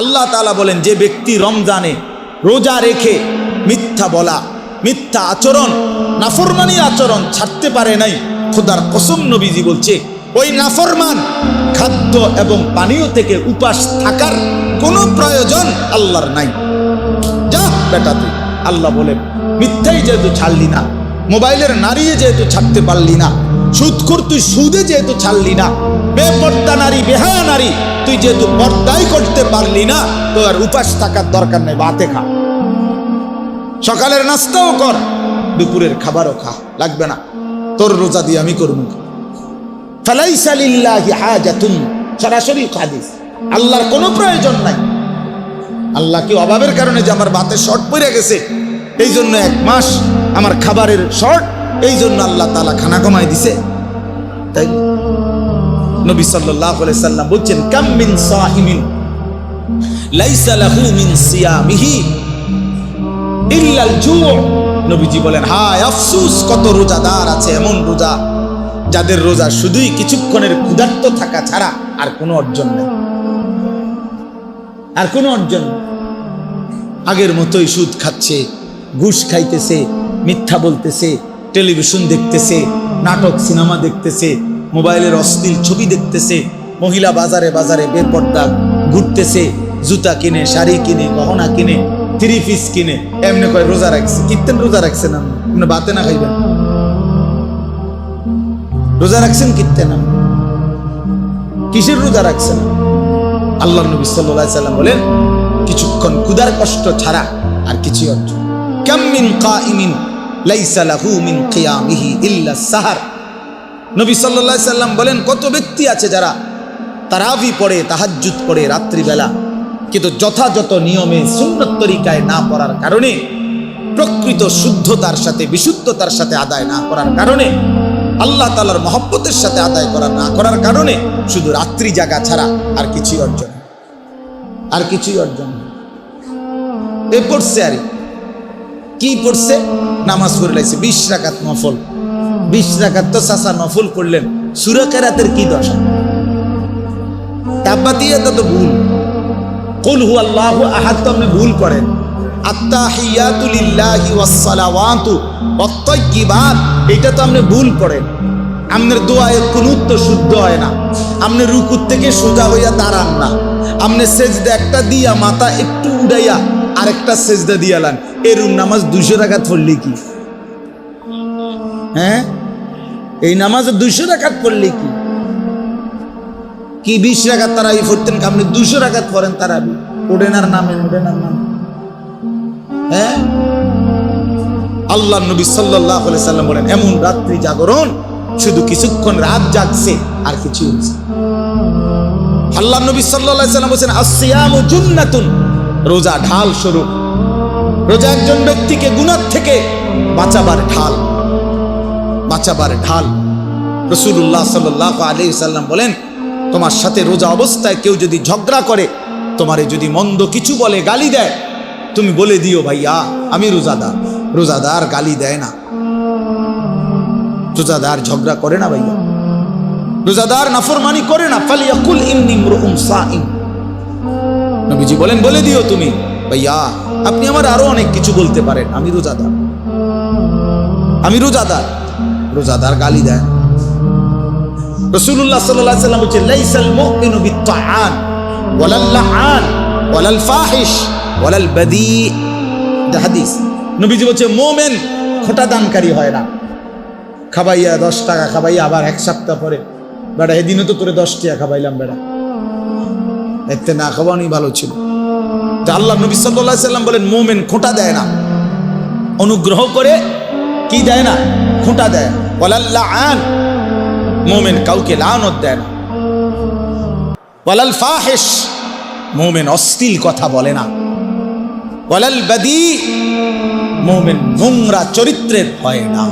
আল্লাহ তাআলা বলেন, যে ব্যক্তি রমজানে রোজা রেখে মিথ্যা বলা, মিথ্যা আচরণ, নাফরমানি আচরণ ছাড়তে পারে নাই, খোদার কসম নবীজি বলছে ওই নাফরমান খাদ্য এবং পানীয় থেকে উপাস থাকার কোনো প্রয়োজন আল্লাহর নাই। যা বেটা তুই, আল্লাহ বলেন মিথ্যাই যেহেতু ছাড়লি না, মোবাইলের নারী যেহেতু ছাড়তে পারলি না, সুদখোর তুই সুদে যেহেতু ছাড়লি না, বেপর্দা নারী, বেহায়া নারী তুই যেহেতু পর্দাই করতে পারলি না, তো আর উপাস থাকার দরকার নেই, ভাতে খা, সকালের নাস্তাও কর, দুপুরের খাবারও খা, লাগবে না, তোর রোজা দিয়ে আমি করব। ফালাইসা লিল্লাহি হাজাতুন, সরাসরি হাদিস, আল্লাহর কোনো প্রয়োজন নাই। আল্লাহ কি অভাবের কারণে যে আমার ভাতের শর্ট পড়ে গেছে এই জন্য 1 মাস আমার খাবারের শর্ট, এই জন্য আল্লাহ তাআলা খানা কমাই দিছে? তাই নবী সাল্লাল্লাহু আলাইহি সাল্লাম বলছেন, কাম মিন সাইমিন লাইসা লাহু মিন সিয়ামিহি ইল্লাল জু'। নবীজি বলেন, হায় আফসোস, কত রোজাদার আছে এমন রোজা যাদের রোজা শুধুই কিছুক্ষণের ক্ষুধার্ত থাকা ছাড়া আর কোনো অর্জন নেই, আর কোনো অর্জন। আগের মতোই সুদ খাচ্ছে, ঘুষ খাইতেছে, মিথ্যা বলতেছে, টেলিভিশন দেখতেছে, নাটক সিনেমা দেখতেছে, মোবাইলের অশ্লীল ছবি দেখতেছে, মহিলা বাজারে বাজারে বেপর্দা ঘুরতেছে, জুতা কিনে, শাড়ি কিনে, গহনা কিনে, 3 পিস কিনে, এমনি কয় রোজা রাখছে। কিত্তেন রোজা রাখছেন আপনি? বাতে না খাইবেন, রোজা রাখছেন কিত্তেন? কিসের রোজা রাখছেন? আল্লাহ নবী সাল্লাল্লাহু আলাইহি সাল্লাম বলেন, কিছুক্ষণ ক্ষুধার কষ্ট ছাড়া আর কিছুই অর্জন। কাম মিন কাইমিন লাইসা লাহু মিন কিয়ামিহি ইল্লা সাহার। নবী সাল্লাল্লাহু আলাইহি সাল্লাম বলেন, কত ব্যক্তি আছে যারা তারাবি পড়ে, তাহাজ্জুদ পড়ে রাত্রিবেলা, কিন্তু যথাযথ নিয়মে সুন্নত তরিকায় না পড়ার কারণে, প্রকৃত শুদ্ধতার সাথে বিশুদ্ধতার সাথে আদায় না করার কারণে, আল্লাহ তাআলার মহব্বতের সাথে আদায় না করার কারণে শুধু রাত্রি জাগা ছাড়া আর কিছুই অর্জন, আর কিছুই অর্জন। এ পড়ছে, আর কি পড়ছে? নামাজ পড়ে লাইছে 20 রাকাত নফল। 20 রাকাত তো চাচা নফল করলেন, সূরা কিরাতের কি দশা? তাব্বাতিয়াত তো ভুল, কুল হুয়াল্লাহু আহাদ তো আপনি ভুল করেন, আত্তাহিয়াতু লিল্লাহি ওয়াস সালাওয়াতু ওয়াত তাইয়্যিবাত এটা তো আপনি ভুল পড়েন। আপনার দোয়ায়ে কুনুত তো শুদ্ধ হয় না, আপনি রুকু থেকে সোজা হইয়া দাঁড়ান না, আপনি সেজদা একটা দিয়া মাথা একটু উড়াইয়া আরেকটা সেজদা দিয়ালান, এরকম নামাজ 200 রাকাত পড়লে কি? হ্যাঁ, এই নামাজে 200 রাকাত পড়লে কি? কি 20 রাকাত তারাবি পড়তেন, আপনি 200 রাকাত পড়েন তারাবি, ওঠেন আর নামেন, ওঠেন আর নামেন। হ্যাঁ, আল্লাহ নবী সাল্লাল্লাহু আলাইহি সাল্লাম বলেন, এমন রাত্রি জাগরণ শুধু কিছুক্ষণ রাত জাগছে আর কিছু হচ্ছে। আল্লাহ নবী সাল্লাল্লাহু আলাইহি সাল্লাম বলেন, আসসিয়ামু জুন্নাতুন, রোজা ঢাল স্বরূপ। রোজা একজন ব্যক্তিকে গুনাহ থেকে বাঁচাবার ঢাল, বাঁচাবার ঢাল। রাসূলুল্লাহ সাল্লাল্লাহু আলাইহি সাল্লাম বলেন, তোমার সাথে রোজা অবস্থায় কেউ যদি ঝগড়া করে, তোমারে যদি মন্দ কিছু বলে, গালি দেয়, তুমি বলে দিও, ভাইয়া আমি রোজাদার। রোজাদার গালি দেয় না, রোজাদার ঝগড়া করে না, ভাইয়া রোজাদার নাফরমানি করে না। ফালিয়াকুল ইন্নী ইমরুউন সাইম, নবীজি বলেন বলে দিও তুমি, ভাইয়া আপনি আমার আরো অনেক কিছু বলতে পারেন, আমি রোজাদার, আমি রোজাদার। রোজাদার গালি দেয় না। রাসূলুল্লাহ সাল্লাল্লাহু আলাইহি সাল্লাম বলেন, লাইসাল মুমিনু বিত্তাআন ওয়ালাল লাআন ওয়ালাল ফাহিশ ওয়ালাল বাদী। হাদিস নবীজি বলেন, মুমিন খোটা দানকারী হয় না। খাবাইয়া 10 টাকা খাবাইয়া আবার 1 সপ্তাহ পরে, বেটা এদিনও তো তোরে 10 টাকা খাবাইলাম, বেটা এতে না খাওয়ানোই ভালো ছিল। আল্লাহ নবী সাল্লাল্লাহু আলাইহি সাল্লাম বলেন, মুমিন খোটা দেয় না, অনুগ্রহ করে কি দেয় না, খোটা দেয়। ওয়ালাল লাআন, মুমিন কাউকে লানত দেয় না। ওয়ালাল ফাহিশ, মুমিন অশ্লীল কথা বলে না। ওয়ালাল বাদী, মুমিন নোংরা চরিত্রের হয় না।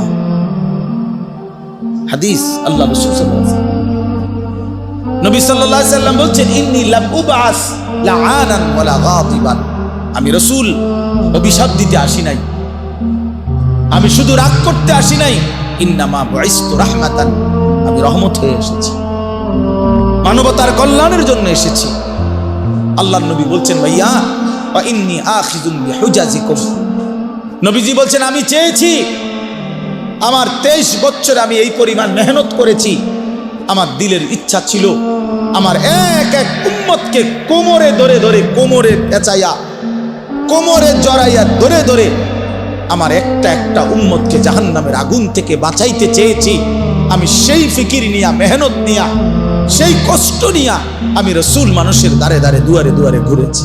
হাদিস আল্লাহ রাসূল সাল্লাল্লাহু আলাইহি ওয়াসাল্লাম, নবী সাল্লাল্লাহু আলাইহি ওয়াসাল্লাম বলেন, ইন্নী লাম উবআস লাআনান ওয়ালা গাদিবান, আমি রাসূল অভিশাপ দিতে আসি নাই, আমি শুধু রাগ করতে আসি নাই। ইন্নামা বুইসতু রাহমাতান, আমি রহমত হয়ে এসেছি, মানবতার কল্যাণের জন্য এসেছি। আল্লাহর নবী বলছেন ভাইয়া ওয়া ইন্নী আখিযুন বিহুজাজিকুম, নবীজি বলছেন আমি চেয়েছি, আমার 23 বছর আমি এই পরিমাণ মেহনত করেছি, আমার দিলের ইচ্ছা ছিল আমার এক এক উম্মতকে কোমরে ধরে ধরে, কোমরে পেঁচাইয়া, কোমরে জড়াইয়া ধরে ধরে আমার একটা একটা উম্মতকে জাহান্নামের আগুন থেকে বাঁচাইতে চেয়েছি। আমি সেই ফিকির নিয়া, মেহনত নিয়া, সেই কষ্ট নিয়া আমি রসুল মানুষের দ্বারে দ্বারে দুয়ারে দুয়ারে ঘুরেছি।